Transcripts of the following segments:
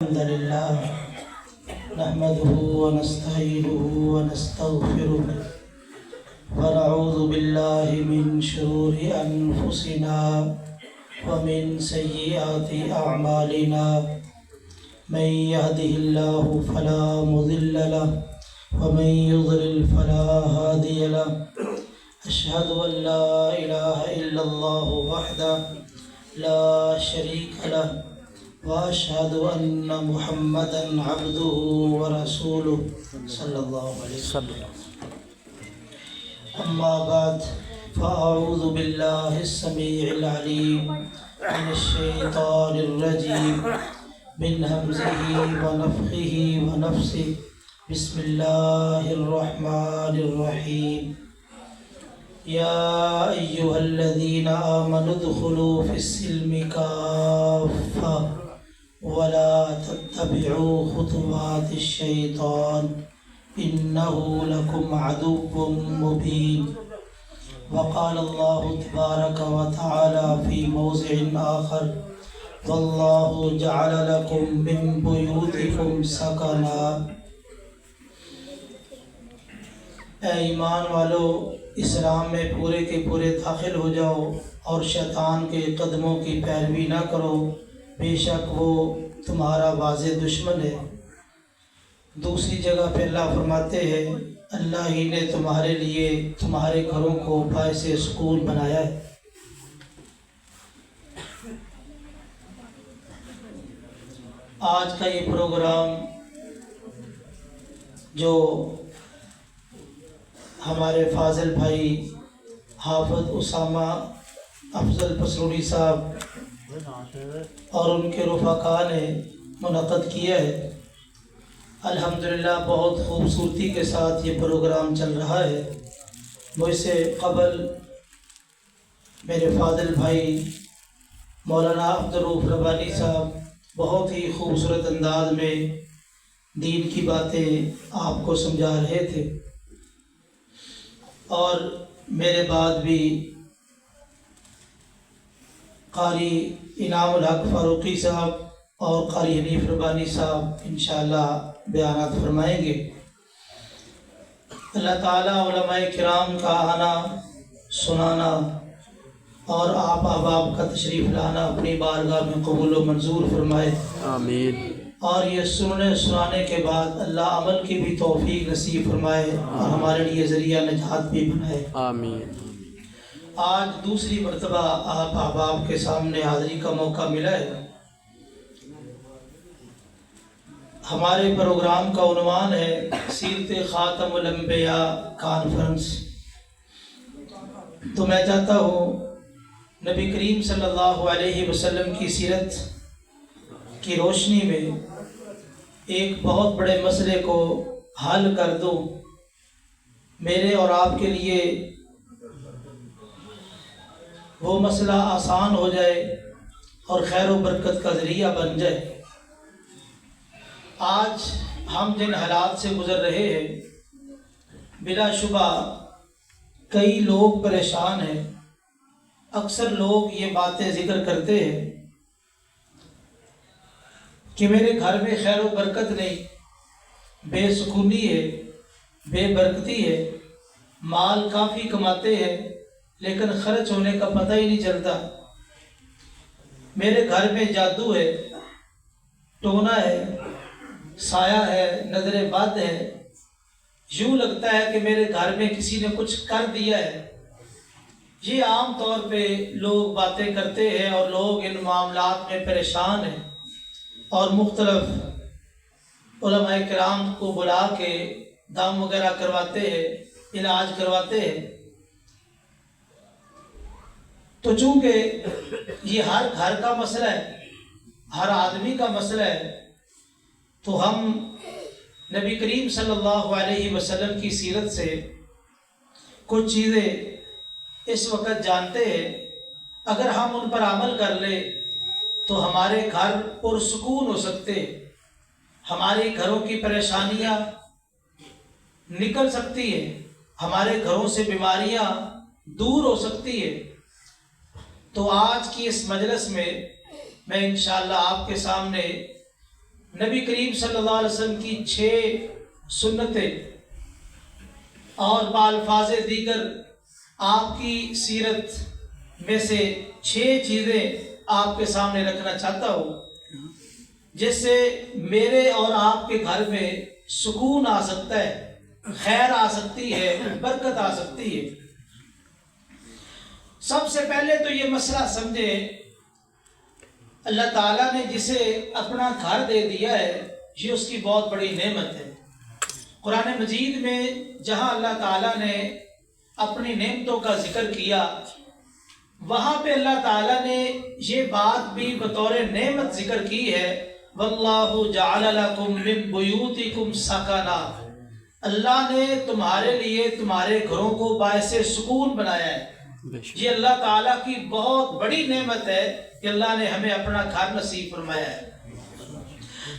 الحمد لله نحمده ونستعينه ونستغفره ونعوذ بالله من شرور أنفسنا ومن سيئات أعمالنا من يهده الله فلا مضل له ومن يضلل فلا هادي له أشهد أن لا إله إلا الله وحده لا شريك له وأشهد أن محمدًا عبده ورسوله صلى الله عليه وسلم. أما بعد فأعوذ بالله السميع العليم من الشيطان الرجيم من همزه ونفخه ونفسه. بسم الله الرحمن الرحيم. يا أيها الذين آمنوا ادخلوا في السلم كافة ولا تتبعوا خطوات الشيطان إنه لكم عدو مبين. وقال الله تبارك وتعالى في موضع آخر والله جعل لكم من بيوتكم سكنا. اے ایمان والو، اسلام میں پورے کے پورے داخل ہو جاؤ اور شیطان کے قدموں کی پیروی نہ کرو، بے شک وہ تمہارا واضح دشمن ہے۔ دوسری جگہ پہ اللہ فرماتے ہیں اللہ ہی نے تمہارے لیے تمہارے گھروں کو باعث سکون بنایا ہے۔ آج کا یہ پروگرام جو ہمارے فاضل بھائی حافظ اسامہ افضل پسروڑی صاحب اور ان کے رفقا نے منعقد کیا ہے، الحمدللہ بہت خوبصورتی کے ساتھ یہ پروگرام چل رہا ہے۔ مجھ سے قبل میرے فاضل بھائی مولانا عبدالرؤف ربانی صاحب بہت ہی خوبصورت انداز میں دین کی باتیں آپ کو سمجھا رہے تھے، اور میرے بعد بھی قاری انعام الحق فاروقی صاحب اور قاری حنیف ربانی صاحب انشاءاللہ بیانات فرمائیں گے۔ اللہ تعالیٰ علماء کرام کا آنا سنانا اور آپ احباب کا تشریف لانا اپنی بارگاہ میں قبول و منظور فرمائے، آمین۔ اور یہ سننے سنانے کے بعد اللہ عمل کی بھی توفیق نصیب فرمائے اور ہمارے لیے ذریعہ نجات بھی بنائے، آمین۔ آج دوسری مرتبہ آپ احباب کے سامنے حاضری کا موقع ملا ہے۔ ہمارے پروگرام کا عنوان ہے سیرت خاتم الانبیاء کانفرنس۔ تو میں چاہتا ہوں نبی کریم صلی اللہ علیہ وسلم کی سیرت کی روشنی میں ایک بہت بڑے مسئلے کو حل کر دوں، میرے اور آپ کے لیے وہ مسئلہ آسان ہو جائے اور خیر و برکت کا ذریعہ بن جائے۔ آج ہم جن حالات سے گزر رہے ہیں بلا شبہ کئی لوگ پریشان ہیں۔ اکثر لوگ یہ باتیں ذکر کرتے ہیں کہ میرے گھر میں خیر و برکت نہیں، بے سکونی ہے، بے برکتی ہے، مال کافی کماتے ہیں لیکن خرچ ہونے کا پتہ ہی نہیں چلتا، میرے گھر میں جادو ہے، ٹونا ہے، سایہ ہے، نظر بد ہے، یوں لگتا ہے کہ میرے گھر میں کسی نے کچھ کر دیا ہے۔ یہ عام طور پہ لوگ باتیں کرتے ہیں اور لوگ ان معاملات میں پریشان ہیں اور مختلف علماء کرام کو بلا کے دم وغیرہ کرواتے ہیں، علاج کرواتے ہیں۔ تو چونکہ یہ ہر گھر کا مسئلہ ہے، ہر آدمی کا مسئلہ ہے، تو ہم نبی کریم صلی اللہ علیہ وسلم کی سیرت سے کچھ چیزیں اس وقت جانتے ہیں، اگر ہم ان پر عمل کر لیں تو ہمارے گھر پرسکون ہو سکتے، ہمارے گھروں کی پریشانیاں نکل سکتی ہیں، ہمارے گھروں سے بیماریاں دور ہو سکتی ہیں۔ تو آج کی اس مجلس میں انشاءاللہ آپ کے سامنے نبی کریم صلی اللہ علیہ وسلم کی 6 سنتیں اور بالفاظ دیگر آپ کی سیرت میں سے 6 چیزیں آپ کے سامنے رکھنا چاہتا ہوں، جس سے میرے اور آپ کے گھر میں سکون آ سکتا ہے، خیر آ سکتی ہے، برکت آ سکتی ہے۔ سب سے پہلے تو یہ مسئلہ سمجھیں، اللہ تعالیٰ نے جسے اپنا گھر دے دیا ہے یہ اس کی بہت بڑی نعمت ہے۔ قرآن مجید میں جہاں اللہ تعالیٰ نے اپنی نعمتوں کا ذکر کیا، وہاں پہ اللہ تعالیٰ نے یہ بات بھی بطور نعمت ذکر کی ہے، وَاللَّهُ جَعَلَ لَكُم مِّن بُيُوتِكُمْ سَكَنًا، اللہ نے تمہارے لیے تمہارے گھروں کو باعث سکون بنایا ہے۔ یہ اللہ تعالیٰ کی بہت بڑی نعمت ہے کہ اللہ نے ہمیں اپنا گھر نصیب فرمایا ہے۔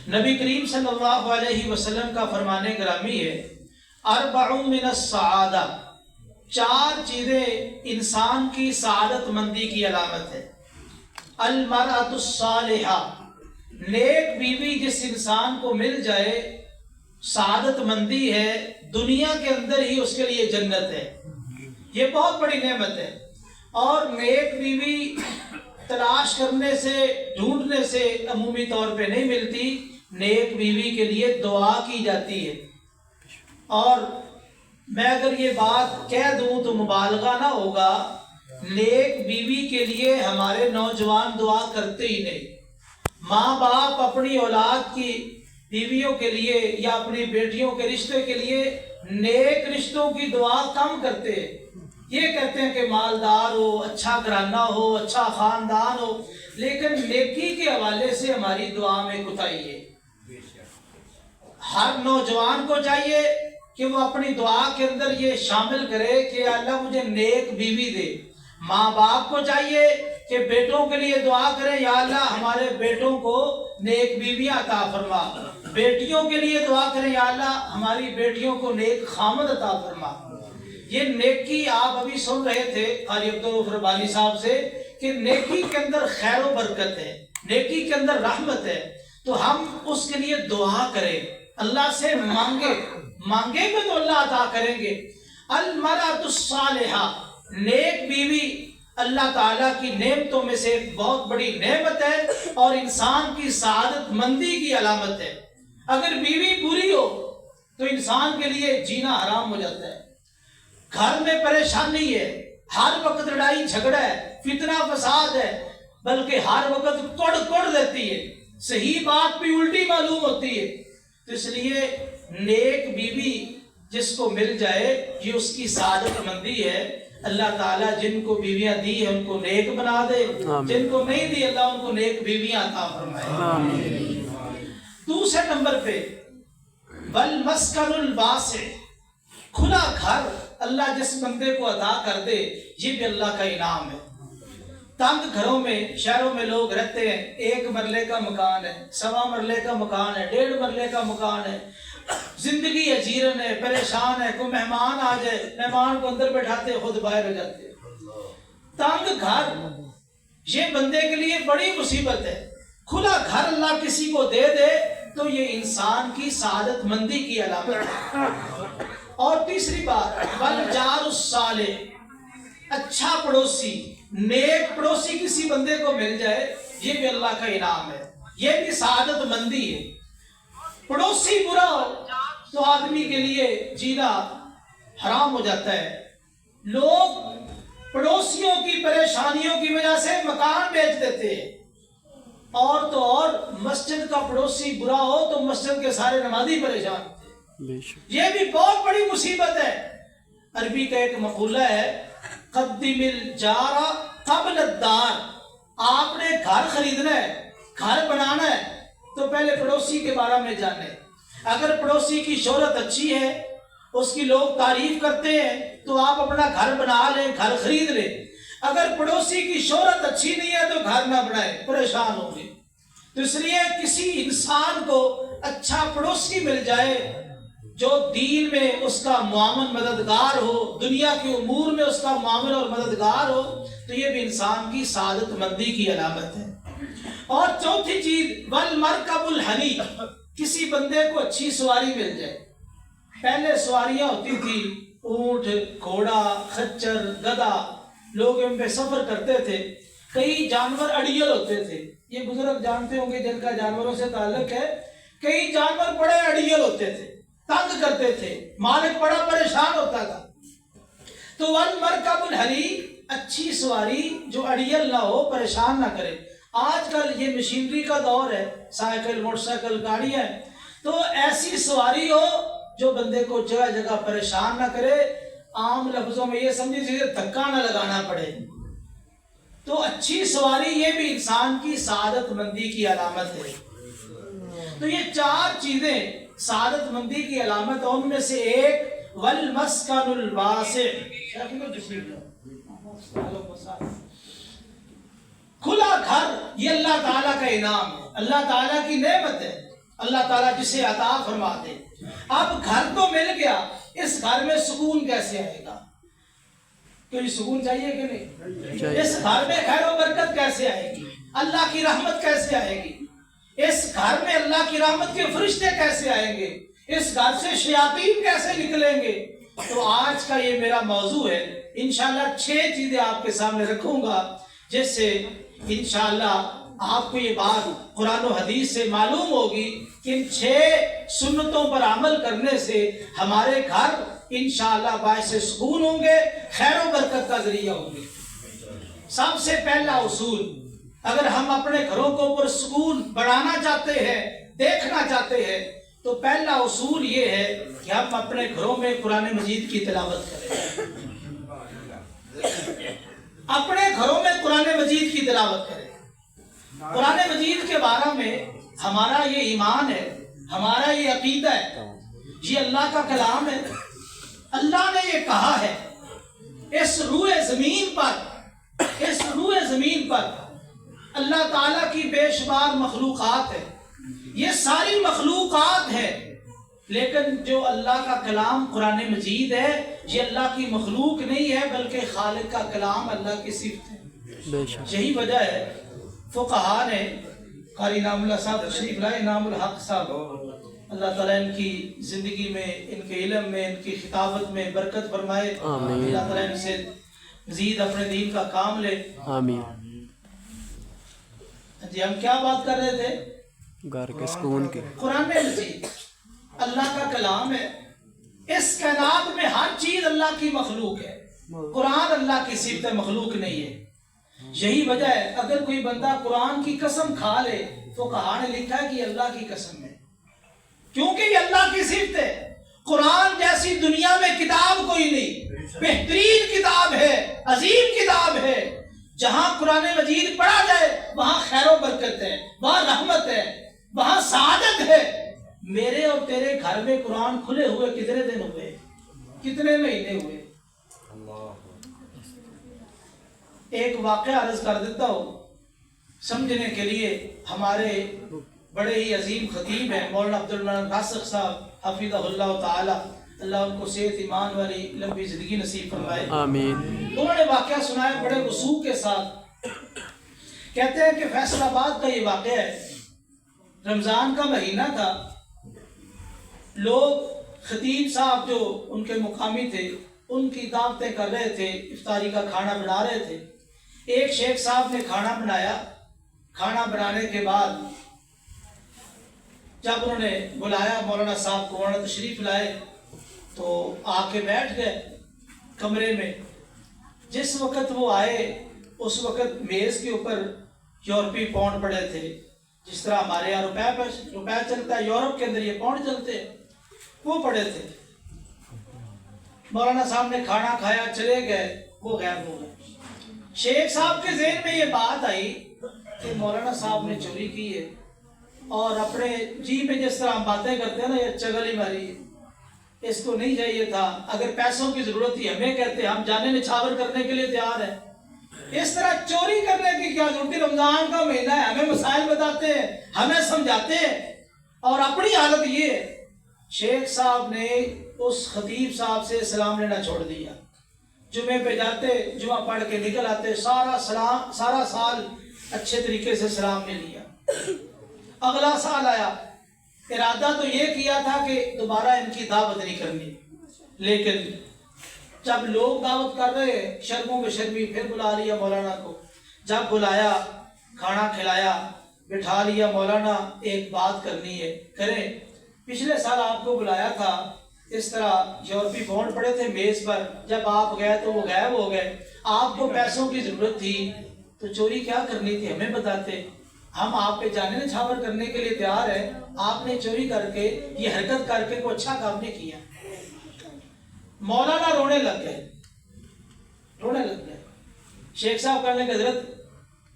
نبی کریم صلی اللہ علیہ وسلم کا فرمان گرامی ہے، اربع من السعادہ، 4 چیزیں انسان کی سعادت مندی کی علامت ہے۔ المرأۃ الصالحہ، نیک بیوی جس انسان کو مل جائے سعادت مندی ہے، دنیا کے اندر ہی اس کے لیے جنت ہے، یہ بہت بڑی نعمت ہے۔ اور نیک بیوی تلاش کرنے سے، ڈھونڈنے سے عمومی طور پہ نہیں ملتی، نیک بیوی کے لیے دعا کی جاتی ہے۔ اور میں اگر یہ بات کہہ دوں تو مبالغہ نہ ہوگا، نیک بیوی کے لیے ہمارے نوجوان دعا کرتے ہی نہیں۔ ماں باپ اپنی اولاد کی بیویوں کے لیے یا اپنی بیٹیوں کے رشتے کے لیے نیک رشتوں کی دعا کم کرتے ہیں۔ یہ کہتے ہیں کہ مالدار ہو، اچھا گھرانہ ہو، اچھا خاندان ہو، لیکن نیکی کے حوالے سے ہماری دعا میں کوتاہی ہے۔ ہر نوجوان کو چاہیے کہ وہ اپنی دعا کے اندر یہ شامل کرے کہ اللہ مجھے نیک بیوی دے۔ ماں باپ کو چاہیے کہ بیٹوں کے لیے دعا کریں، یا اللہ ہمارے بیٹوں کو نیک بیویاں عطا فرما۔ بیٹیوں کے لیے دعا کریں، یا اللہ ہماری بیٹیوں کو نیک خامد عطا فرما۔ یہ نیکی آپ ابھی سن رہے تھے قاری عبدالرؤف ربانی صاحب سے کہ نیکی کے اندر خیر و برکت ہے، نیکی کے اندر رحمت ہے، تو ہم اس کے لیے دعا کریں، اللہ سے مانگیں گے تو اللہ عطا کریں گے۔ المرأۃ الصالحہ، نیک بیوی اللہ تعالیٰ کی نعمتوں میں سے ایک بہت بڑی نعمت ہے اور انسان کی سعادت مندی کی علامت ہے۔ اگر بیوی بری ہو تو انسان کے لیے جینا حرام ہو جاتا ہے، گھر میں پریشانی ہے، ہر وقت لڑائی جھگڑا ہے، فتنہ فساد ہے، بلکہ ہر وقت کوڑ دیتی ہے، صحیح بات بھی الٹی معلوم ہوتی ہے۔ تو اس لیے نیک بیوی جس کو مل جائے یہ اس کی سعادت مندی ہے۔ اللہ تعالیٰ جن کو بیویاں دی ہیں ان کو نیک بنا دے، جن کو نہیں دی اللہ ان کو نیک بیویاں عطا فرمائے۔ دوسرے نمبر پہ والمسکن الواسع، کھلا گھر اللہ جس بندے کو عطا کر دے یہ بھی اللہ کا انعام ہے۔ تنگ گھروں میں شہروں میں لوگ رہتے ہیں، 1 مرلے کا مکان ہے، 1.25 مرلے کا مکان ہے، 1.5 مرلے کا مکان ہے، زندگی اجیرن ہے، پریشان ہے، کوئی مہمان آ جائے مہمان کو اندر بیٹھاتے خود باہر ہو جاتے۔ تنگ گھر یہ بندے کے لیے بڑی مصیبت ہے۔ کھلا گھر اللہ کسی کو دے دے تو یہ انسان کی سعادت مندی کی علامت ہے۔ اور تیسری بات والجار الصالح، اچھا پڑوسی، نیک پڑوسی کسی بندے کو مل جائے یہ بھی اللہ کا انعام ہے، یہ بھی سعادت مندی ہے۔ پڑوسی برا ہو تو آدمی کے لیے جینا حرام ہو جاتا ہے۔ لوگ پڑوسیوں کی پریشانیوں کی وجہ سے مکان بیچ دیتے ہیں، اور تو اور مسجد کا پڑوسی برا ہو تو مسجد کے سارے نمازی پریشان ہوتے ہیں، یہ بھی بہت بڑی مصیبت ہے۔ عربی کا ایک مقولہ ہے قدم الجار قبل الدار، آپ نے گھر خریدنا ہے، گھر بنانا ہے تو پہلے پڑوسی کے بارے میں جانیں۔ اگر پڑوسی کی شہرت اچھی ہے، اس کی لوگ تعریف کرتے ہیں تو آپ اپنا گھر بنا لیں، گھر خرید لیں۔ اگر پڑوسی کی شہرت اچھی نہیں ہے تو گھر نہ بنائیں، پریشان ہوں گے۔ تو اس لیے کسی انسان کو اچھا پڑوسی مل جائے جو دین میں اس کا معاون مددگار ہو، دنیا کے امور میں اس کا معاون اور مددگار ہو، تو یہ بھی انسان کی سعادت مندی کی علامت ہے۔ اور چوتھی چیز والمرکب الحنی، کسی بندے کو اچھی سواری مل جائے. پہلے سواریاں ہوتی تھی اونٹ، گھوڑا، خچر، گدھا، لوگ ان پہ سفر کرتے تھے. کئی جانور اڑیل ہوتے تھے، یہ بزرگ جانتے ہوں گے جن کا جانوروں سے تعلق ہے. کئی جانور بڑے اڑیل ہوتے تھے، تنگ کرتے تھے، مالک بڑا پریشان ہوتا تھا. تو والمرکب الحنی، اچھی سواری جو اڑیل نہ ہو، پریشان نہ کرے. آج کل یہ مشینری کا دور ہے، سائیکل، موٹر سائیکل، گاڑیاں ہیں، تو ایسی سواری ہو جو بندے کو جگہ جگہ پریشان نہ کرے. عام لفظوں میں یہ سمجھے جسے دھکا نہ لگانا پڑے. تو اچھی سواری یہ بھی انسان کی سعادت مندی کی علامت ہے. تو یہ چار چیزیں سعادت مندی کی علامت ہے. ان میں سے ایک والمسکن الواسع، کھلا گھر، یہ اللہ تعالیٰ کا انعام ہے، اللہ تعالیٰ کی نعمت ہے، اللہ تعالیٰ جسے عطا فرما دے. اب گھر تو مل گیا، اس گھر میں سکون کیسے آئے گا؟ کوئی سکون چاہیے کہ نہیں؟ اس گھر میں خیر و برکت کیسے آئے گی؟ اللہ کی رحمت کیسے آئے گی؟ اس گھر میں اللہ کی رحمت کے فرشتے کیسے آئیں گے؟ اس گھر سے شیاطین کیسے نکلیں گے؟ تو آج کا یہ میرا موضوع ہے. انشاءاللہ 6 چیزیں آپ کے سامنے رکھوں گا، جس سے انشاءاللہ آپ کو یہ بات قرآن و حدیث سے معلوم ہوگی کہ ان 6 سنتوں پر عمل کرنے سے ہمارے گھر انشاءاللہ باعث سکون ہوں گے، خیر و برکت کا ذریعہ ہوں گے. سب سے پہلا اصول، اگر ہم اپنے گھروں کو پرسکون بڑھانا چاہتے ہیں، دیکھنا چاہتے ہیں، تو پہلا اصول یہ ہے کہ ہم اپنے گھروں میں قرآن مجید کی تلاوت کریں. اپنے گھروں میں قرآن مجید کی تلاوت کریں. قرآن مجید کے بارے میں ہمارا یہ ایمان ہے، ہمارا یہ عقیدہ ہے، یہ اللہ کا کلام ہے. اللہ نے یہ کہا ہے، اس روئے زمین پر اللہ تعالیٰ کی بے شمار مخلوقات ہے. یہ ساری مخلوقات ہے، لیکن جو اللہ کا کلام قرآن مجید ہے، یہ اللہ کی مخلوق نہیں ہے بلکہ خالق کا کلام، اللہ کی صفت ہے. یہی وجہ ہے فقہا نے، قاری انعام اللہ صاحب تشریف لائے، انعام الحق صاحب، اللہ تعالیٰ ان کی زندگی میں، ان کے علم میں، ان کی خطابت میں برکت فرمائے. اللہ تعالیٰ ان سے مزید اپنے دین کا کام لے. آمین. جی ہم کیا بات کر رہے تھے؟ گھر کے سکون کی. قرآن مجید اللہ کا کلام ہے. اس کائنات میں ہر چیز اللہ کی مخلوق ہے، قرآن اللہ کی صفت مخلوق نہیں ہے. یہی وجہ ہے اگر کوئی بندہ قرآن کی قسم کھا لے تو کہا نے لکھا ہے کہ اللہ کی قسم ہے، کیونکہ یہ اللہ کی صفت ہے. قرآن جیسی دنیا میں کتاب کوئی نہیں، بہترین کتاب ہے، عظیم کتاب ہے. جہاں قرآن مجید پڑھا جائے وہاں خیر و برکت ہے، وہاں رحمت ہے، وہاں سعادت ہے. میرے اور تیرے گھر میں قرآن کھلے ہوئے کتنے دن ہوئے، کتنے مہینے ہوئے؟ ایک واقعہ عرض کر دیتا ہوں سمجھنے کے لیے. ہمارے بڑے ہی عظیم خطیب ہیں مولانا عبدالرحمن راسخ صاحب حفظہ اللہ تعالی، اللہ ان کو صحت ایمان والی لمبی زندگی نصیب فرمائے. آمین. انہوں نے واقعہ سنایا بڑے وثوق کے ساتھ. کہتے ہیں کہ فیصل آباد کا یہ واقعہ ہے. رمضان کا مہینہ تھا، لوگ خطیب صاحب جو ان کے مقامی تھے ان کی دعوتیں کر رہے تھے، افطاری کا کھانا بنا رہے تھے. ایک شیخ صاحب نے کھانا بنایا. کھانا بنانے کے بعد جب انہوں نے بلایا مولانا صاحب کو، مولانا تشریف لائے تو آ کے بیٹھ گئے کمرے میں. جس وقت وہ آئے اس وقت میز کے اوپر یورپی پاؤنڈ پڑے تھے. جس طرح ہمارے یہاں روپے چلتا ہے، یورپ کے اندر یہ پاؤنڈ چلتے ہیں، وہ پڑے تھے. مولانا صاحب نے کھانا کھایا، چلے گئے، وہ غائب ہو گئے. شیخ صاحب کے ذہن میں یہ بات آئی کہ مولانا صاحب نے چوری کی ہے اور اپنے جی پہ جس طرح ہم باتیں کرتے ہیں نا، یہ چگل ہی ماری ہے، اس کو نہیں چاہیے تھا. اگر پیسوں کی ضرورت تھی ہمیں کہتے، ہم جانے نچھاور کرنے کے لیے تیار ہیں. اس طرح چوری کرنے کی کیا ضرورت ہے؟ رمضان کا مہینہ ہے، ہمیں مسائل بتاتے ہیں، ہمیں سمجھاتے ہیں، اور اپنی حالت یہ ہے. شیخ صاحب نے اس خطیب صاحب سے سلام لینا چھوڑ دیا. جمعے پہ جاتے، جمعہ پڑھ کے نکل آتے، سارا سال اچھے طریقے سے سلام لے لیا. اگلا سال آیا, ارادہ تو یہ کیا تھا کہ دوبارہ ان کی دعوت نہیں کرنی, لیکن جب لوگ دعوت کر رہے شرموں میں شرمی, پھر بلا لیا مولانا کو. جب بلایا, کھانا کھلایا, بٹھا لیا, مولانا ایک بات کرنی ہے, کریں. پچھلے سال آپ کو بلایا تھا, اس طرح یورپی بانڈ پڑے تھے میز پر, جب آپ گئے تو وہ غائب ہو گئے. آپ کو پیسوں کی ضرورت تھی تو چوری کیا کرنی تھی ہمیں بتاتے, ہم آپ پہ جانے نچھاور کرنے کے لیے تیار ہیں. آپ نے چوری کر کے, یہ حرکت کر کے کوئی اچھا کام نہیں کیا. مولانا رونے لگ گئے. شیخ صاحب کہنے لگے حضرت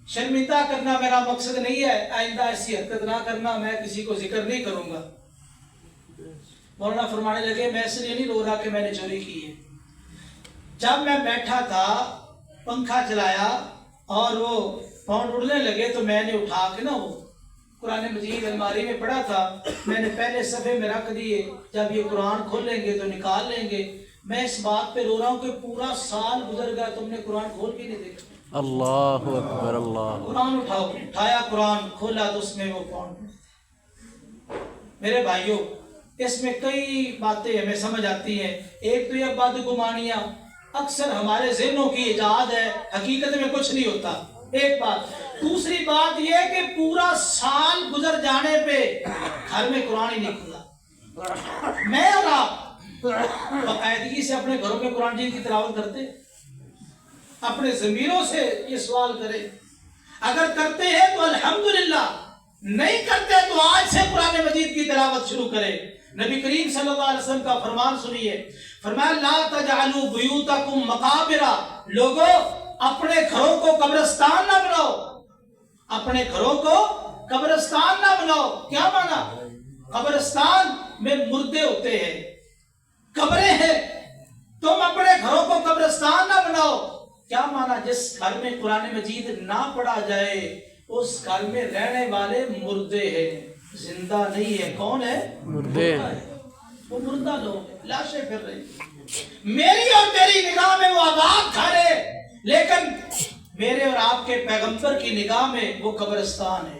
شرمندہ کرنا میرا مقصد نہیں ہے, آئندہ ایسی حرکت نہ کرنا, میں کسی کو ذکر نہیں کروں گا. مولانا فرمانے لگے میں اس لیے نہیں رو رہا کہ میں نے چوری کی ہے. جب میں بیٹھا تھا, پنکھا چلایا اور وہ پاؤنڈ اڑنے لگے تو میں نے اٹھا کے نا وہ قرآن مجید الماری میں پڑھا تھا, میں نے پہلے صفحے میں رکھ دیے, جب یہ قرآن کھولیں گے تو نکال لیں گے. میں اس بات پہ رو رہا ہوں کہ پورا سال گزر گیا, تم نے قرآن کھول کے نہیں دیکھا. اللہ اکبر. اللہ. قرآن اٹھایا, قرآن کھولا تو اس میں وہ پاؤنڈ. میرے بھائیوں, اس میں کئی باتیں ہمیں سمجھ آتی ہیں. ایک تو یہ بدگمانیاں اکثر ہمارے ذہنوں کی ایجاد ہے, حقیقت میں کچھ نہیں ہوتا, ایک بات. دوسری بات یہ کہ پورا سال گزر جانے پہ گھر میں قرآن ہی نہیں کھلا. میں اور آپ باقاعدگی سے اپنے گھروں میں قرآن مجید کی تلاوت کرتے, اپنے ضمیروں سے یہ سوال کریں. اگر کرتے ہیں تو الحمدللہ, نہیں کرتے تو آج سے قرآن مجید کی تلاوت شروع کریں. نبی کریم صلی اللہ علیہ وسلم کا فرمان سنیے, فرمایا لا تجعلوا بیوتکم مقابر, لوگوں اپنے گھروں کو قبرستان نہ بناؤ, اپنے گھروں کو قبرستان نہ بناؤ. کیا مانا؟ قبرستان میں مردے ہوتے ہیں, قبریں ہیں, تم اپنے گھروں کو قبرستان نہ بناؤ. کیا مانا؟ جس گھر میں قرآن مجید نہ پڑھا جائے اس گھر میں رہنے والے مردے ہیں, زندہ نہیں ہے. کون ہے؟ مردے. وہ مردہ لوگ ہیں, لاشیں پھر رہی. میری اور تیری نگاہ میں وہ آباد گھر ہے, لیکن میرے اور آپ کے پیغمبر کی نگاہ میں وہ قبرستان ہے.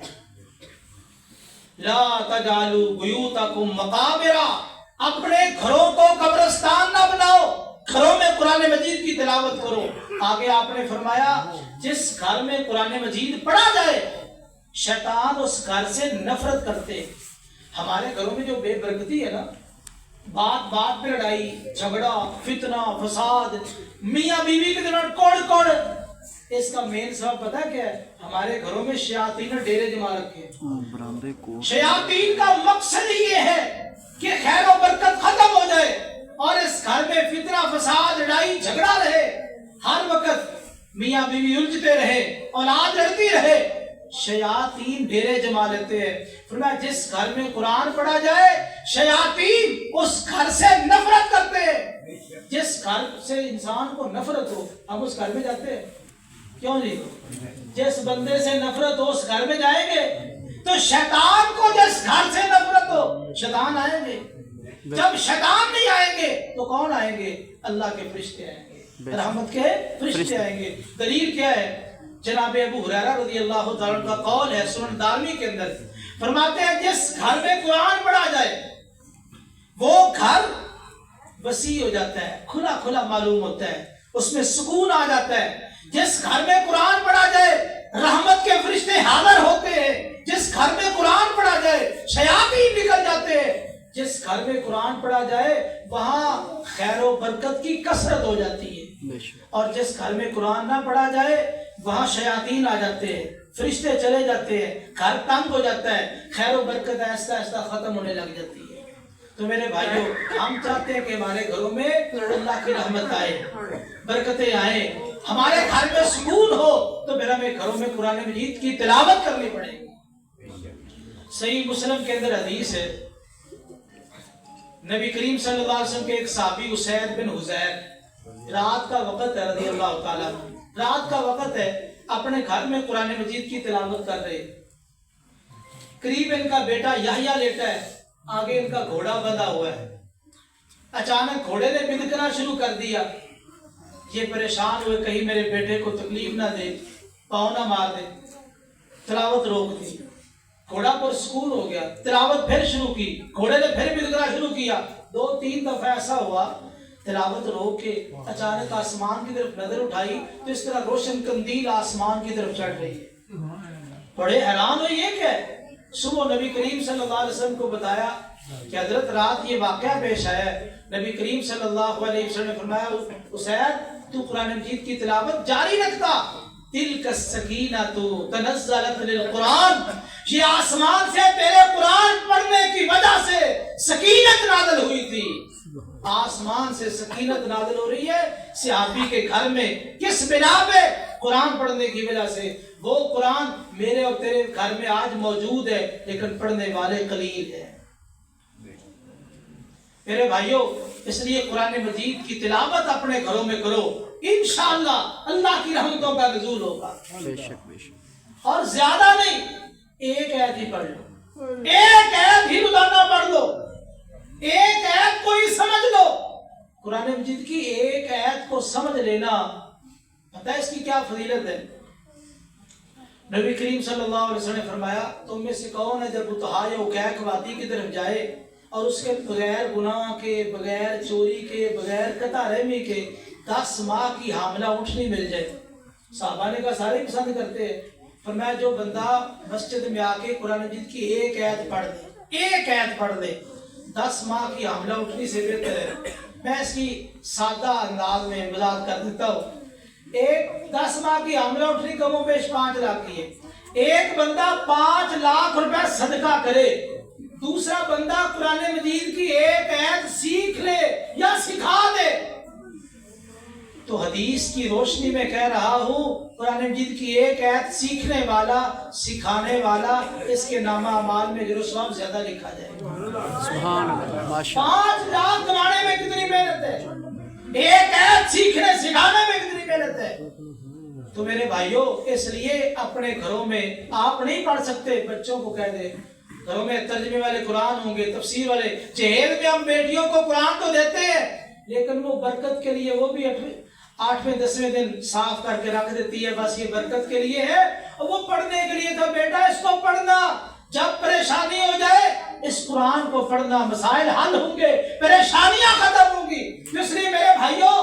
لا تجعلوا بیوتکم مقابر, اپنے گھروں کو قبرستان نہ بناؤ, گھروں میں قرآن مجید کی تلاوت کرو. آگے آپ نے فرمایا جس گھر میں قرآن مجید پڑھا جائے شیطان اس گھر سے نفرت کرتے. ہمارے گھروں میں جو بے برکتی ہے نا, بات بات پہ لڑائی جھگڑا فتنہ فساد, میاں بیوی کے دوران کوڑ, اس کا مین سبب پتہ کیا ہے؟ ہمارے گھروں میں شیاطین نے ڈیرے جما رکھے. شیاطین کا مقصد یہ ہے کہ خیر و برکت ختم ہو جائے اور اس گھر میں فتنہ فساد لڑائی جھگڑا رہے, ہر وقت میاں بیوی الجھتے رہے, اولاد لڑتی رہے. شیاطین ڈیرے جما لیتے ہیں. فرمایا جس گھر میں قرآن پڑھا جائے شیاطین اس گھر سے نفرت کرتے ہیں. جس گھر سے انسان کو نفرت ہو ہم اس گھر میں جاتے ہیں, کیوں جی؟ جس بندے سے نفرت ہو اس گھر میں جائیں گے. تو شیطان کو جس گھر سے نفرت ہو شیطان آئیں گے. جب شیطان نہیں آئیں گے تو کون آئیں گے؟ اللہ کے فرشتے آئیں گے, رحمت کے فرشتے آئیں گے. دلیل کیا ہے؟ جناب ابو ہریرہ رضی اللہ تعالیٰ عنہ کا قول ہے سنن دارمی کے اندر, فرماتے ہیں جس گھر میں قرآن پڑھا جائے وہ گھر وسیع ہو جاتا ہے, کھلا کھلا معلوم ہوتا ہے, اس میں سکون آ جاتا ہے. جس گھر میں قرآن پڑھا جائے رحمت کے فرشتے حاضر ہوتے ہیں. جس گھر میں قرآن پڑھا جائے شیاطین نکل جاتے ہیں. جس گھر میں قرآن پڑھا جائے وہاں خیر و برکت کی کثرت ہو جاتی ہے, اور جس گھر میں قرآن نہ پڑھا جائے وہاں شیاطین آ جاتے ہیں, فرشتے چلے جاتے ہیں, گھر تنگ ہو جاتا ہے, خیر و برکت آہستہ آہستہ ختم ہونے لگ جاتی ہے. تو میرے بھائیوں, ہم چاہتے ہیں کہ ہمارے گھروں میں اللہ کی رحمت آئے, برکتیں آئیں, ہمارے گھر میں سکون ہو, تو پھر ہمیں گھروں میں قرآن مجید کی تلاوت کرنی پڑے گی. صحیح مسلم کے اندر حدیث ہے, نبی کریم صلی اللہ علیہ وسلم کے ایک صحابی اسید بن حضیر, رات کا وقت ہے رضی اللہ تعالیٰ, رات کا وقت ہے, اپنے گھر میں قرآن مجید کی تلاوت کر رہے. قریب ان کا بیٹا یحییٰ لیٹا ہے, آگے ان کا گھوڑا بندھا ہوا ہے. اچانک گھوڑے نے بندکنا شروع کر دیا. یہ پریشان ہوئے کہیں میرے بیٹے کو تکلیف نہ دے, پاؤں نہ مار دے. تلاوت روک دی، گھوڑا پرسکون ہو گیا، تلاوت پھر شروع کی، گھوڑے نے پھر بلگنا شروع کیا، 2-3 دفعہ ایسا ہوا تلاوت روک کے اچانک آسمان کی طرف نظر اٹھائی تو اس طرح روشن قندیل آسمان کی طرف چڑھ رہی ہے۔ بڑے حیران ہوئی، یہ کیا ہے؟ صبح نبی کریم صلی اللہ علیہ وسلم کو بتایا کہ حضرت رات یہ واقعہ پیش آیا ہے۔ نبی کریم صلی اللہ علیہ وسلم نے فرمایا اسید تو قرآن مجید کی تلاوت جاری رکھتا، تلک السکینۃ تنزلت للقرآن، یہ آسمان سے تیرے قرآن پڑھنے کی وجہ سے سکینت نازل ہوئی تھی۔ آسمان سے سکینت نازل ہو رہی ہے صحابی کے گھر میں، کس بنا پہ؟ قرآن پڑھنے کی وجہ سے۔ وہ قرآن میرے اور تیرے گھر میں آج موجود ہے لیکن پڑھنے والے قلیل ہیں۔ میرے بھائیوں، اس لیے قرآن مجید کی تلاوت اپنے گھروں میں کرو، انشاءاللہ اللہ کی رحمتوں کا نزول ہوگا۔ بے شک بے شک۔ اور زیادہ نہیں، ایک آیت ہی پڑھ لو، ایک آیت ہی روزانہ پڑھ لو، ایک آیت کو ہی سمجھ لو۔ قرآن مجید کی ایک آیت کو سمجھ لینا، پتہ ہے اس کی کیا فضیلت ہے؟ نبی کریم صلی اللہ علیہ وسلم نے فرمایا تم میں سے کون ہے جب بطحا یا عقیق وادی کی طرف جائے اور اس کے بغیر گناہ کے، بغیر چوری کے، بغیر قطع رحمی کے 10 ماہ کی حاملہ اونٹنی مل جائے؟ صحابہ نے کہا سارے پسند کرتے ہیں۔ فرمایا جو بندہ مسجد میں آ کے قرآن مجید کی ایک آیت پڑھ دے، ایک آیت پڑھ دے، 10 ماہ کی حاملہ اونٹنی سے بہتر ہے۔ میں اس کی سادہ انداز میں وضاحت کر دیتا ہوں۔ ایک 10 ماہ کی حاملہ اونٹنی کم و بیش 5 لاکھ کی ہے۔ ایک بندہ 5 لاکھ روپے صدقہ کرے، دوسرا بندہ قرآن مجید کی ایک آیت سیکھ لے یا سکھا دے، تو حدیث کی روشنی میں کہہ رہا ہوں قرآن مجید کی ایک آیت سیکھنے والا، سکھانے والا، اس کے نامہ اعمال میں اجر و ثواب زیادہ لکھا جائے گا۔ سبحان اللہ، ماشاء اللہ۔ 5 لاکھ کمانے میں کتنی محنت ہے، ایک آیت سیکھنے سکھانے میں کتنی محنت ہے۔ تو میرے بھائیوں، اس لیے اپنے گھروں میں آپ نہیں پڑھ سکتے، بچوں کو کہہ دیں گھروں میں ترجمے والے قرآن ہوں گے، تفسیر والے۔ جہیز میں ہم بیٹیوں کو قرآن تو دیتے ہیں لیکن وہ برکت کے لیے، وہ بھی 8ویں 10ویں دن صاف کر کے رکھ دیتی ہے، بس یہ برکت کے لیے ہے، اور وہ پڑھنے کے لیے تھا۔ بیٹا اس کو پڑھنا، جب پریشانی ہو جائے اس قرآن کو پڑھنا، مسائل حل ہوں گے، پریشانیاں ختم ہوں گی۔ اس لیے میرے بھائیوں،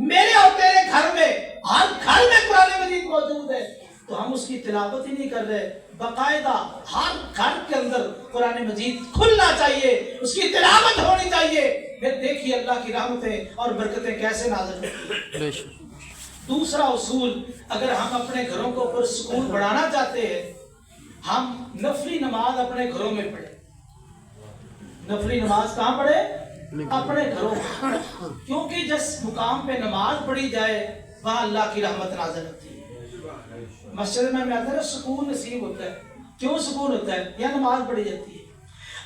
میرے اور تیرے گھر میں، ہر گھر میں قرآن مجید موجود ہے، تو ہم اس کی تلاوت ہی نہیں کر رہے۔ باقاعدہ ہر گھر کے اندر قرآن مجید کھلنا چاہیے، اس کی تلاوت ہونی چاہیے، پھر دیکھیے اللہ کی رحمتیں اور برکتیں کیسے نازل ہوتی ہیں۔ دوسرا اصول، اگر ہم اپنے گھروں کو پرسکون بڑھانا چاہتے ہیں، ہم نفلی نماز اپنے گھروں میں پڑھیں۔ نفلی نماز کہاں پڑھے؟ اپنے گھروں میں، کیونکہ جس مقام پہ نماز پڑھی جائے وہاں اللہ کی رحمت نازل ہوتی ہے۔ مسجد میں آتا ہے سکون نصیب ہوتا ہے۔ کیوں سکون ہوتا ہے؟ یا نماز پڑھی جاتی ہے۔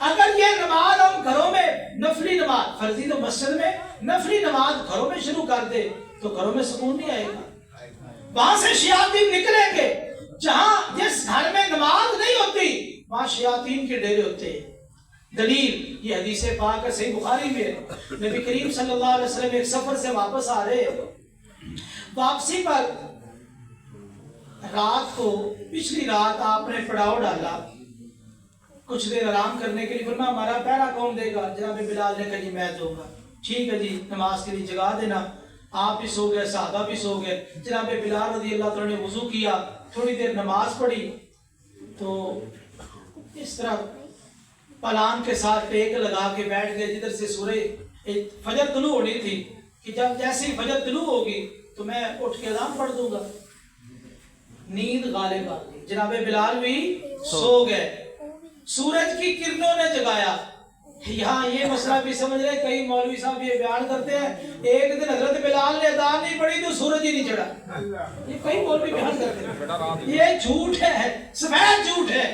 اگر یہ نماز ہم گھروں میں، نفلی نماز، فرضی تو مسجد میں، نفلی نماز گھروں میں شروع کر دے تو گھروں میں سکون نہیں آئے گا، وہاں سے شیاطین نکلیں گے۔ جہاں جس گھر میں نماز نہیں ہوتی وہاں شیاطین کے ڈیرے ہوتے ہیں۔ دلیل یہ حدیث پاک ہے، صحیح بخاری میں، نبی کریم صلی اللہ علیہ وسلم ایک سفر سے واپس آ رہے ہیں، واپسی پر رات کو، پچھلی رات آپ نے پڑاؤ ڈالا کچھ دیر آرام کرنے کے لیے، فرمایا ہمارا پہرا کون دے گا؟ جناب بلال نے کہا جی میں دوں گا۔ ٹھیک ہے جی، نماز کے لیے جگا دینا۔ آپ بھی سو گئے، صحابہ بھی سو گئے۔ جناب بلال رضی اللہ تعالیٰ نے وضو کیا، تھوڑی دیر نماز پڑھی، تو اس طرح پلان کے ساتھ ٹیک لگا کے بیٹھ گئے جدھر سے سورج فجر طلوع ہونی تھی، کہ جب جیسے ہی فجر طلوع ہوگی تو میں اٹھ کے اذان پڑھ دوں گا۔ نیند غالب آ گئی، جناب بلال بھی سو گئے، سورج کی کرنوں نے جگایا۔ یہاں یہ مسئلہ بھی سمجھ رہے، کئی مولوی صاحب یہ بیان کرتے ہیں ایک دن حضرت بلال نے اذان نہیں پڑھی تو سورج ہی نہیں چڑھا۔ یہ کئی مولوی بیان کرتے ہیں، یہ جھوٹ ہے، سفید جھوٹ ہے۔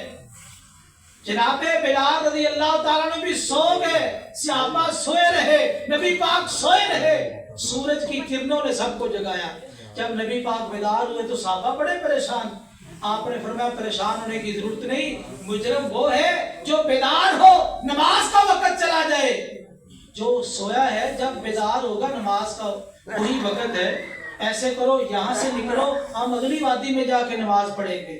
جناب بلال رضی اللہ تعالیٰ نے بھی سو گئے، صحابہ سوئے رہے، نبی پاک سوئے رہے، سورج کی کرنوں نے سب کو جگایا۔ جب نبی پاک بیدار ہوئے تو صحابہ بڑے پریشان۔ آپ نے فرمایا پریشان ہونے کی ضرورت نہیں، مجرم وہ ہے جو بیدار ہو، نماز کا وقت چلا جائے، جو سویا ہے جب بیدار ہوگا نماز کا وہی وقت ہے۔ ایسے کرو، یہاں سے نکلو، ہم اگلی وادی میں جا کے نماز پڑھیں گے۔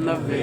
90।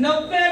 90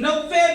90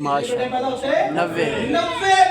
90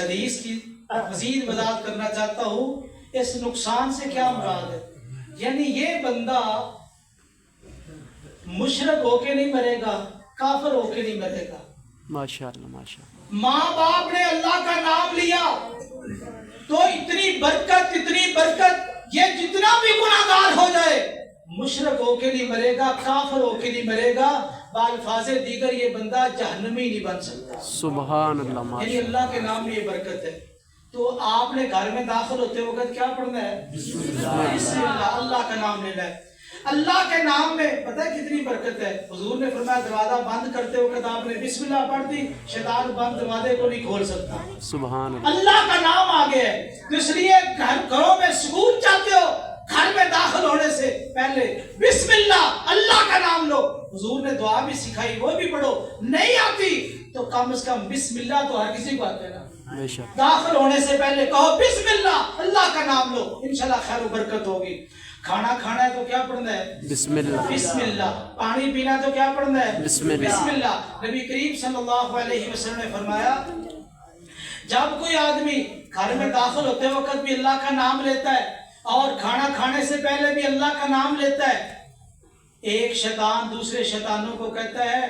حدیث کی مزید وضاحت کرنا چاہتا ہوں. اس نقصان سے کیا مراد ہے؟ یعنی یہ بندہ مشرک ہو کے نہیں مرے گا، کافر ہو کے نہیں مرے گا. ماشاءاللہ ماشاءاللہ. ماں باپ نے اللہ کا نام لیا تو اتنی برکت یہ جتنا بھی گناہگار ہو جائے مشرک ہو کے نہیں مرے گا، کافر ہو کے نہیں مرے گا. بالفاظ دیگر یہ بندہ جہنمی نہیں بن سکتا. سبحان اللہ یعنی ماشاءاللہ. اللہ کے نام میں یہ برکت ہے. تو آپ نے گھر میں داخل ہوتے وقت کیا پڑھنا ہے؟ بسم اللہ. اللہ کا نام لینا ہے. اللہ کے نام میں پتہ ہے کتنی برکت ہے. حضور نے فرمایا دروازہ بند کرتے وقت آپ نے بسم اللہ پڑھ دی، شیطان بند دروازے کو نہیں کھول سکتا. سبحان اللہ. اللہ کا نام آگے ہے. تو اس لیے گھروں میں سکون چاہتے ہو، گھر میں داخل ہونے سے پہلے بسم اللہ، اللہ کا نام لو. حضور نے دعا بھی سکھائی، وہ بھی پڑھو. نہیں آتی تو کم از کم بسم اللہ تو ہر کسی کو آتا ہے نا. بے شک. داخل ہونے سے پہلے کہو بسم اللہ، اللہ کا نام لو، انشاءاللہ خیر و برکت ہوگی. کھانا کھانا ہے تو کیا پڑھنا ہے؟ بسم اللہ. بسم اللہ. پانی پینا تو کیا پڑھنا ہے؟ بسم اللہ. بسم اللہ. نبی کریم صلی اللہ علیہ وسلم نے فرمایا جب کوئی آدمی گھر میں داخل ہوتے وقت بھی اللہ کا نام لیتا ہے اور کھانا کھانے سے پہلے بھی اللہ کا نام لیتا ہے، ایک شیطان دوسرے شیطانوں کو کہتا ہے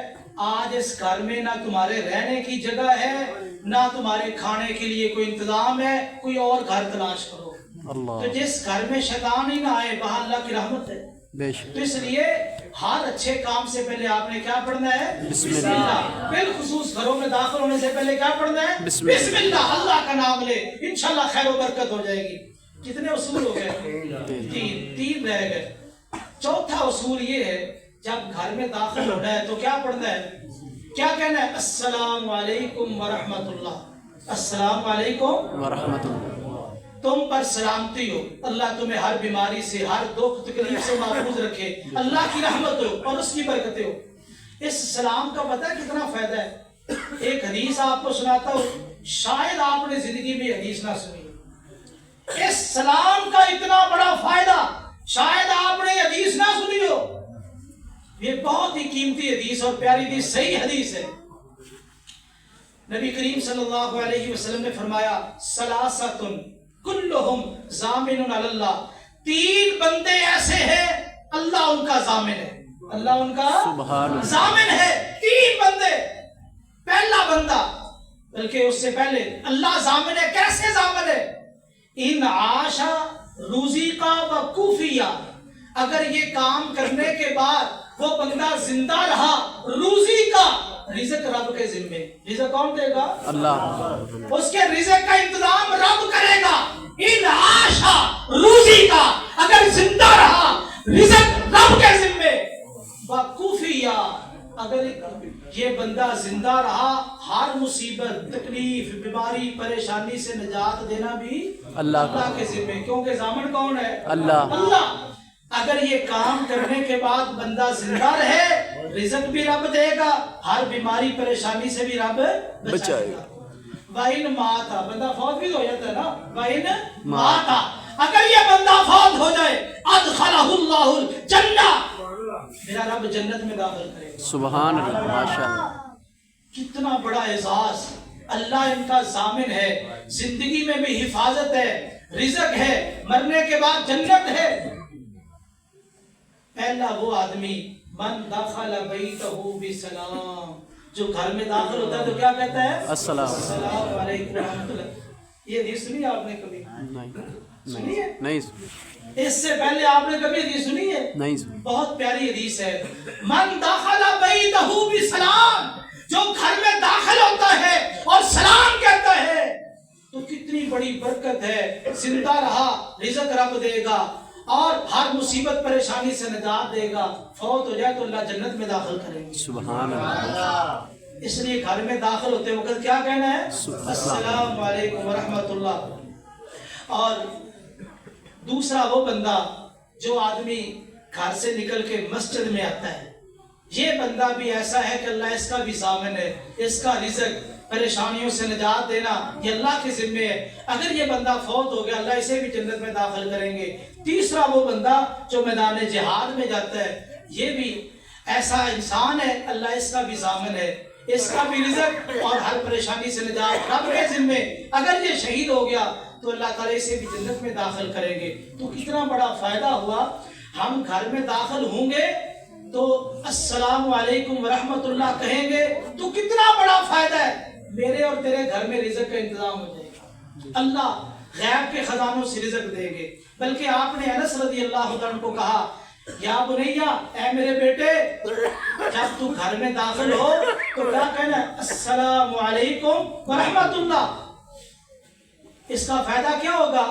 آج اس گھر میں نہ تمہارے رہنے کی جگہ ہے، نہ تمہارے کھانے کے لیے کوئی انتظام ہے، کوئی اور گھر تلاش کرو. اللہ. تو جس گھر میں شیطان ہی نہ آئے وہاں اللہ کی رحمت ہے. بے شک. تو اس لیے ہر اچھے کام سے پہلے آپ نے کیا پڑھنا ہے؟ بسم اللہ. بالخصوص گھروں میں داخل ہونے سے پہلے کیا پڑھنا ہے؟ بسم اللہ. بسم اللہ. اللہ کا نام لے، انشاءاللہ خیر و برکت ہو جائے گی. کتنے اصول ہو گئے؟ تین رہ گئے. چوتھا اصول یہ ہے جب گھر میں داخل ہونا ہے تو کیا پڑھنا ہے؟ کیا کہنا ہے؟ السلام علیکم ورحمت اللہ. السلام علیکم ورحمۃ اللہ. تم پر سلامتی ہو، اللہ تمہیں ہر بیماری سے، ہر دکھ تکلیف سے محفوظ رکھے، اللہ کی رحمت ہو اور اس کی برکتیں ہو. اس سلام کا پتہ ہے کتنا فائدہ ہے؟ ایک حدیث آپ کو سناتا ہوں، شاید آپ نے زندگی میں حدیث نہ سنی. اس سلام کا اتنا بڑا فائدہ شاید آپ نے حدیث نہ سنی ہو. یہ بہت ہی قیمتی حدیث اور پیاری حدیث، صحیح حدیث ہے. نبی کریم صلی اللہ علیہ وسلم نے فرمایا ثلاثۃ کلہم ضامن علی اللہ. تین بندے ایسے ہیں اللہ ان کا ضامن ہے. اللہ ان کا ضامن ہے. تین بندے. پہلا بندہ، بلکہ اس سے پہلے اللہ ضامن ہے. کیسے ضامن ہے؟ ان عاشا رزقا وکفیا. اگر یہ کام کرنے کے بعد وہ بندہ زندہ رہا، روزی کا رزق رب کے ذمے. رزق کون دے گا؟ اللہ. اس کے رزق کا انتظام رب کرے گا. ان عاشا روزی کا، اگر زندہ رہا رزق رب کے ذمے. وکفیا، اگر یہ بندہ زندہ رہا ہر مصیبت تکلیف بیماری پریشانی سے نجات دینا بھی اللہ کے ذمے. کیونکہ ضامن کون ہے؟ اللہ. اگر یہ کام کرنے کے بعد بندہ زندہ رہے رزق بھی رب دے گا، ہر بیماری پریشانی سے بھی رب بچائے گا. وَإِن مَاتَ، بندہ فوت بھی ہو جاتا ہے نا. وَإِن مَاتَ، اگر یہ بندہ فوت ہو جائے أَدْخَلَهُ اللَّهُ الْجَنَّةَ، میرا رب جنت میں داخل کرے گا. سبحان اللہ ماشاءاللہ. کتنا بڑا اعزاز. اللہ ان کا ضامن ہے، زندگی میں بھی حفاظت ہے، رزق ہے، مرنے کے بعد جنت ہے. پہلا وہ آدمی من دخل بیتہ بسلام، جو گھر میں داخل ہوتا ہے تو کیا کہتا ہے؟ السلام علیکم ورحمۃ اللہ. یہ حدیث سنی آپ نے کبھی؟ سنی ہے؟ نہیں. اس سے پہلے آپ نے کبھی حدیث سنی ہے؟ نہیں. بہت پیاری حدیث ہے. من دخل بیتہ بسلام، جو گھر میں داخل ہوتا ہے اور سلام کہتا ہے تو کتنی بڑی برکت ہے. زندہ رہا رزق رب دے گا اور ہر مصیبت پریشانی سے نجات دے گا. فوت ہو جائے تو اللہ جنت میں داخل کرے گا. سبحان اللہ. اس لیے گھر میں داخل ہوتے وقت کیا کہنا ہے؟ السلام علیکم ورحمۃ اللہ. اور دوسرا وہ بندہ جو آدمی گھر سے نکل کے مسجد میں آتا ہے، یہ بندہ بھی ایسا ہے کہ اللہ اس کا بھی ضامن ہے. اس کا رزق پریشانیوں سے نجات دینا یہ اللہ کے ذمے ہے. اگر یہ بندہ فوت ہو گیا اللہ اسے بھی جنت میں داخل کریں گے. تیسرا وہ بندہ جو میدان جہاد میں جاتا ہے، یہ بھی ایسا انسان ہے اللہ اس کا بھی ضامن ہے. اس کا بھی رزق اور ہر پریشانی سے نجات رب کے ذمے. اگر یہ شہید ہو گیا تو اللہ تعالیٰ اسے بھی جنت میں داخل کریں گے. تو کتنا بڑا فائدہ ہوا. ہم گھر میں داخل ہوں گے تو السلام علیکم ورحمۃ اللہ کہیں گے تو کتنا بڑا فائدہ ہے. میرے اور تیرے گھر میں رزق کا انتظام ہو جائے گا. اللہ غیب کے خزانوں سے رزق دیں گے. بلکہ آپ نے انس رضی اللہ عنہ کو کہا یا بنیا اے میرے بیٹے جب تو گھر میں داخل ہو تو کیا کہنا ہے السلام علیکم ورحمۃ اللہ. اس کا فائدہ کیا ہوگا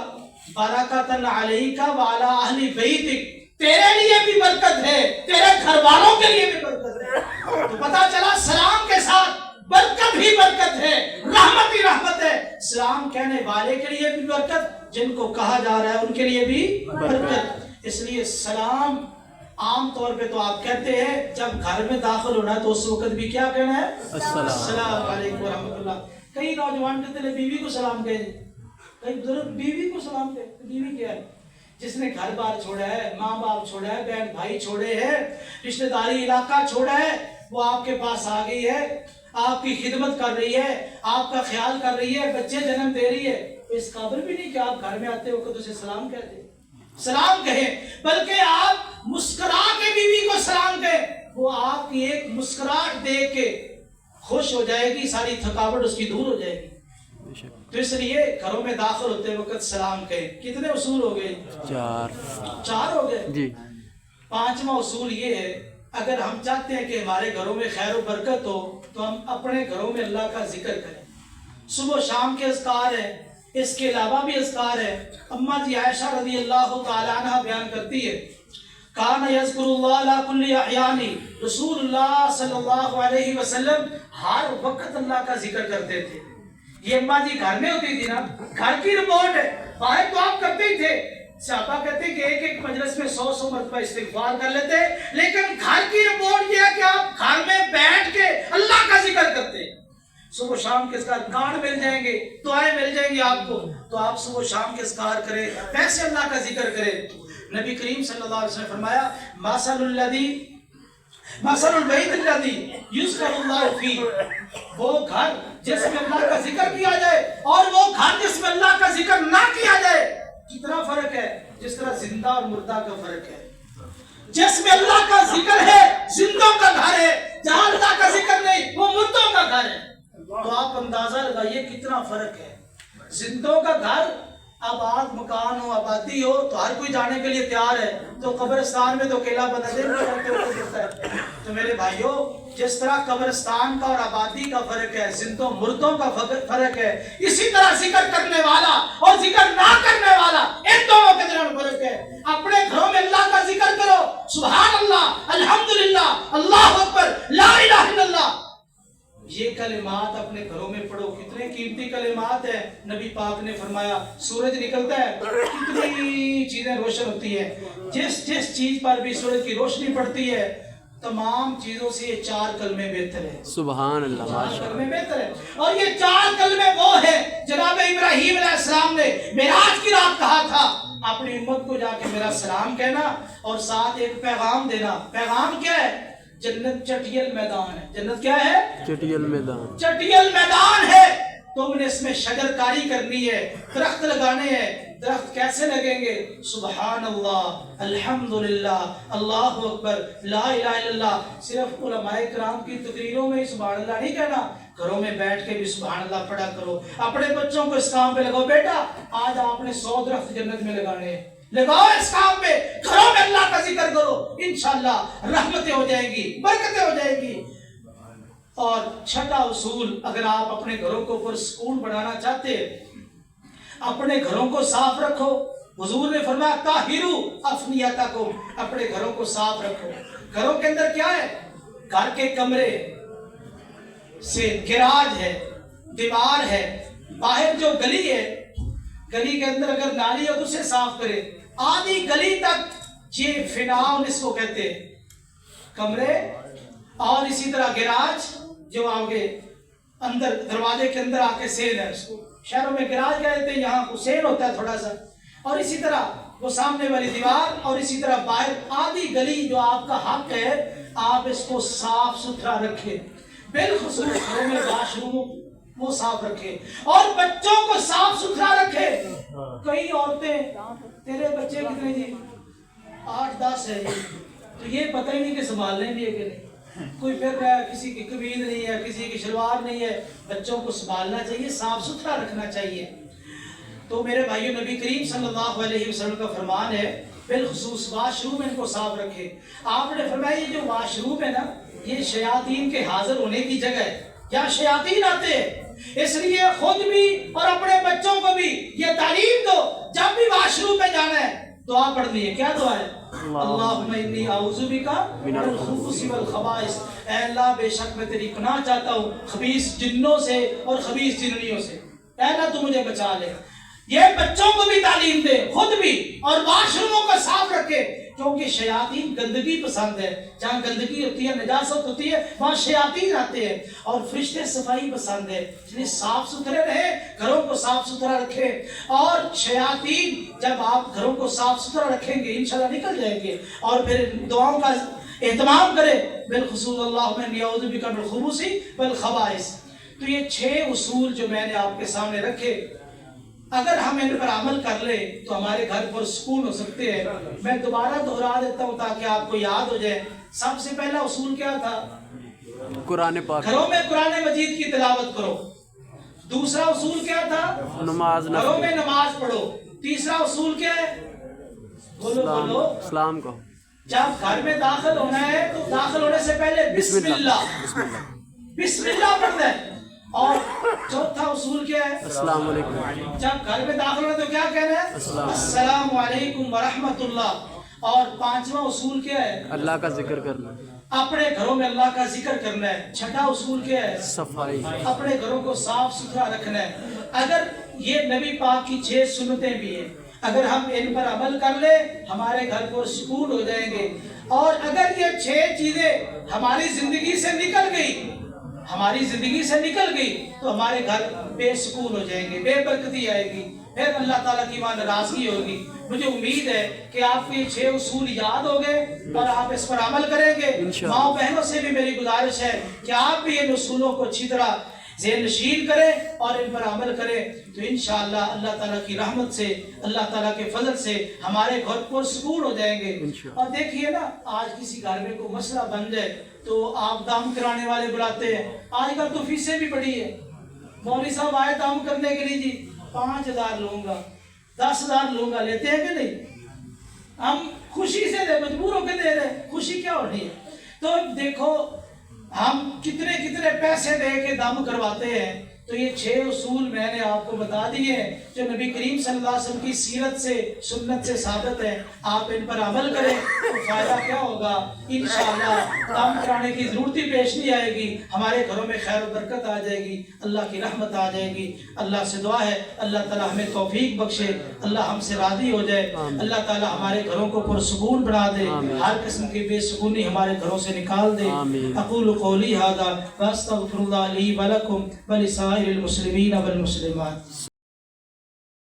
برکۃ علیک وعلی اہل بیتک. تیرے لیے بھی برکت ہے تیرے گھر والوں کے لیے بھی برکت ہے. تو پتا چلا سلام کے ساتھ برکت ہی برکت ہے رحمت ہی رحمت ہے. سلام کہنے والے کے لیے بھی برکت جن کو کہا جا رہا ہے ان کے لیے بھی برکت. اس لیے سلام عام طور پہ تو آپ کہتے ہیں جب گھر میں داخل ہونا ہے تو اس وقت بھی کیا کہنا ہے السلام علیکم ورحمۃ اللہ. کئی نوجوان کہتے ہیں بیوی کو سلام کہیں, کئی بزرگ بیوی کو سلام کہیں. بیوی کیا ہے جس نے گھر بار چھوڑا ہے, ماں باپ چھوڑا ہے, بہن بھائی چھوڑے ہیں, رشتہ داری علاقہ چھوڑا ہے, وہ آپ کے پاس آ گئی ہے, آپ کی خدمت کر رہی ہے, آپ کا خیال کر رہی ہے, بچے جنم دے رہی ہے. اس قابل بھی نہیں کہ آپ گھر میں آتے وقت اسے سلام کہتے ہیں. سلام کہیں بلکہ آپ مسکرا کے بیوی کو سلام کہیں. وہ آپ کی ایک مسکراہٹ دیکھ کے خوش ہو جائے گی, ساری تھکاوٹ اس کی دور ہو جائے گی. تو اس لیے گھروں میں داخل ہوتے وقت سلام کہیں. کتنے اصول ہو گئے؟ چار ہو گئے جی. پانچواں اصول یہ ہے اگر ہم چاہتے ہیں کہ ہمارے گھروں میں خیر و برکت ہو تو ہم اپنے گھروں میں اللہ کا ذکر کریں. صبح و شام کے اذکار ہیں, اس کے علاوہ بھی اذکار ہے. اماں جی عائشہ رضی اللہ تعالی عنہ بیان کرتی ہے کان یذکر اللہ علی کل احیان. رسول اللہ صلی اللہ علیہ وسلم ہر وقت اللہ کا ذکر کرتے تھے. یہ اماں جی گھر میں ہوتی تھی نا, گھر کی رپورٹ ہے, باہر تو آپ کرتے ہی تھے. صحابہ کہتے ہیں کہ ایک ایک مجلس میں 100 مرتبہ استغفار کر لیتے, لیکن گھر کی رپورٹ یہ ہے کہ آپ گھر میں بیٹھ کے اللہ کا ذکر کرتے. صبح شام کے اذکار کارڈ مل جائیں گے, دعائیں مل جائیں گی آپ کو, تو آپ صبح شام کے اذکار کریں, ویسے اللہ کا ذکر کریں. نبی کریم صلی اللہ علیہ وسلم نے فرمایا مثل البیت الذی یذکر اللہ فیہ, وہ گھر جس میں اللہ کا ذکر کیا جائے اور وہ گھر جس میں اللہ کا ذکر نہ کیا جائے, کتنا فرق ہے. جس طرح زندہ اور مردہ کا فرق ہے. جس میں اللہ کا ذکر ہے زندوں کا گھر ہے, جہاں اللہ کا ذکر نہیں وہ مردوں کا گھر ہے. تو آپ اندازہ لگائیے کتنا فرق ہے. زندوں کا گھر آباد مکان ہو, آبادی ہو تو ہر کوئی جانے کے لیے تیار ہے, تو قبرستان میں تو اکیلا بندہ دیتا ہے. تو میرے بھائیوں جس طرح قبرستان کا اور آبادی کا فرق ہے, زندوں مردوں کا فرق ہے, اسی طرح ذکر کرنے والا اور ذکر نہ کرنے والا ان دونوں کے درمیان فرق ہے. اپنے گھروں میں اللہ کا ذکر کرو, سبحان اللہ, الحمدللہ, اللہ اکبر, لا الہ الا اللہ, یہ کلمات اپنے گھروں میں پڑھو. کتنے قیمتی کلمات ہیں. نبی پاک نے فرمایا سورج نکلتا ہے کتنی چیزیں روشن ہوتی ہیں, جس جس چیز پر بھی سورج کی روشنی پڑتی ہے تمام چیزوں سے یہ 4 کلمے بہتر ہیں. سبحان اللہ, 4 کلمے بہتر ہیں. اور یہ 4 کلمے وہ ہیں جناب ابراہیم علیہ السلام نے معراج کی رات کہا تھا اپنی امت کو جا کے میرا سلام کہنا اور ساتھ ایک پیغام دینا. پیغام کیا ہے؟ جنت چٹیل میدان ہے. جنت کیا ہے؟ چٹیل میدان. چٹیل میدان ہے. تم نے اس میں شجر کاری کرنی ہے, درخت لگانے ہیں. درخت کیسے لگیں گے؟ سبحان اللہ, الحمدللہ, اللہ اکبر, لا الہ الا اللہ. صرف علماء کرام کی تقریروں میں سبحان اللہ نہیں کہنا, گھروں میں بیٹھ کے بھی سبحان اللہ پڑھا کرو. اپنے بچوں کو اس کام پہ لگاؤ, بیٹا آج آپ نے 100 درخت جنت میں لگانے ہیں, لگاؤ اس کام پہ, گھروں میں اللہ کا ذکر کرو, انشاءاللہ رحمتیں ہو جائیں گی, برکتیں ہو جائیں گی. اور چھٹا اصول, اگر آپ اپنے گھروں کو پرسکون بنانا چاہتے ہیں, اپنے گھروں کو صاف رکھو. حضور نے فرمایا طاہروا افنیتکم, اپنے گھروں کو صاف رکھو. گھروں کے اندر کیا ہے؟ گھر کے کمرے سے گراج ہے, دیوار ہے, باہر جو گلی ہے, گلی کے اندر اگر نالی ہو تو اسے صاف کرے. آدھی گلی تک یہ فناؤن اس کو کہتے ہیں, کمرے اور اسی طرح گراج جو آگے اندر دروازے کے اندر آ کے سین ہے, اس کو شہروں میں گراج کہتے ہیں, یہاں کو سین ہوتا ہے تھوڑا سا. اور اسی طرح وہ سامنے والی دیوار اور اسی طرح باہر آدھی گلی جو آپ کا حق ہے آپ اس کو صاف ستھرا رکھیں. بالخصوص گھروں میں واش روم وہ صاف رکھے اور بچوں کو صاف ستھرا رکھے. کئی عورتیں تیرے بچے کتنے جی 8-10 ہے جی تو یہ پتہ ہی نہیں کہ سنبھالنے بھی ہے کہ نہیں. کوئی پھر رہا ہے کسی کی قمیض نہیں ہے کسی کی شلوار نہیں ہے. بچوں کو سنبھالنا چاہیے صاف ستھرا رکھنا چاہیے. تو میرے بھائیو نبی کریم صلی اللہ علیہ وسلم کا فرمان ہے بالخصوص واش روم ان کو صاف رکھے. آپ نے فرمایا یہ جو واش روم ہے نا یہ شیاطین کے حاضر ہونے کی جگہ ہے. یہاں شیاطین آتے ہیں اس لیے خود بھی اور اپنے بچوں کو بھی یہ تعلیم دو جب بھی واش روم میں جانا ہے دعا پڑھنی ہے. کیا دعا ہے؟ اللہم انی اعوذ بک من الخبث والخبائث. اے اللہ بے شک میں تیری پناہ چاہتا ہوں خبیث جنوں سے اور خبیث جننیوں سے. اے اللہ تو مجھے بچا لے. یہ بچوں کو بھی تعلیم دے خود بھی اور واش روموں کو صاف رکھے کیونکہ شیاطین گندگی پسند ہے. جہاں گندگی ہوتی ہے نجاست ہوتی ہے وہاں شیاطین آتے ہیں. اور فرشتے صفائی پسند ہے اس لیے صاف ستھرے رہے گھروں کو صاف ستھرا رکھے. اور شیاطین جب آپ گھروں کو صاف ستھرا رکھیں گے انشاءاللہ نکل جائیں گے. اور پھر دعاؤں کا اہتمام کرے بالخصوص اللہم انی اعوذ بک من الخبث والخبائث. تو یہ 6 اصول جو میں نے آپ کے سامنے رکھے اگر ہم ان پر عمل کر لیں تو ہمارے گھر پر سکون ہو سکتے ہیں. میں دوبارہ دہرا دیتا ہوں تاکہ آپ کو یاد ہو جائے. سب سے پہلا اصول کیا تھا؟ قرآن پاک گھروں میں قرآن مجید کی تلاوت کرو. دوسرا اصول کیا تھا؟ نماز گھروں میں نماز پڑھو. تیسرا اصول کیا ہے؟ بولو بولو. اسلام کو جب گھر میں داخل ہونا ہے تو داخل ہونے سے پہلے بسم اللہ پڑھنا ہے. اور چوتھا اصول کیا ہے؟ السلام علیکم. جب گھر میں داخل ہونا تو کیا کہنا ہے؟ السلام علیکم ورحمۃ اللہ. اور 5واں اصول کیا ہے؟ اللہ کا ذکر کرنا. اپنے گھروں میں اللہ کا ذکر کرنا ہے. 6واں اصول کیا ہے؟ صفائی. اپنے گھروں کو صاف ستھرا رکھنا ہے. اگر یہ نبی پاک کی 6 سنتیں بھی ہیں اگر ہم ان پر عمل کر لیں ہمارے گھر کو سکون ہو جائیں گے. اور اگر یہ 6 چیزیں ہماری زندگی سے نکل گئی تو ہمارے گھر بے سکون ہو جائیں گے بے برکتی آئے گی پھر اللہ تعالیٰ کی وہاں ناراضگی ہوگی. مجھے امید ہے کہ آپ کو یہ 6 اصول یاد ہو گئے اور آپ اس پر عمل کریں گے. ماں بہنوں سے بھی میری گزارش ہے کہ آپ بھی ان اصولوں کو اچھی طرح ذہن نشین کریں اور ان پر عمل کریں تو انشاءاللہ اللہ تعالیٰ کی رحمت سے اللہ تعالیٰ کے فضل سے ہمارے گھر پر سکون ہو جائیں گے. اور دیکھیے نا آج کسی گھر میں کوئی مسئلہ بن جائے تو آپ دام کرانے والے بلاتے ہیں. آج کل تو فیسیں بھی بڑی ہے. مولوی صاحب آئے دام کرنے کے لیے جی 5,000 لوں گا 10,000 لوں گا. لیتے ہیں کہ نہیں؟ ہم خوشی سے دے مجبور ہو کے دے رہے. خوشی کیا ہو رہی ہے؟ تو دیکھو ہم کتنے پیسے دے کے دم کرواتے ہیں. تو یہ 6 اصول میں نے آپ کو بتا دیے ہیں جو نبی کریم صلی اللہ علیہ وسلم کی سیرت سے سنت سے ثابت ہے. آپ ان پر عمل کریں تو فائدہ کیا ہوگا؟ انشاءاللہ دم کرانے کی ضرورت ہی پیش نہیں آئے گی. ہمارے گھروں میں خیر و برکت آ جائے گی. اللہ کی رحمت آ جائے گی. اللہ سے دعا ہے اللہ تعالیٰ ہمیں توفیق بخشے. اللہ ہم سے راضی ہو جائے. اللہ تعالیٰ ہمارے گھروں کو پرسکون بنا دے. ہر قسم کی بے سکونی ہمارے گھروں سے نکال دے. اقول قولی ھذا واستغفر اللہ لی ولکم ولسائر المسلمین والمسلمات.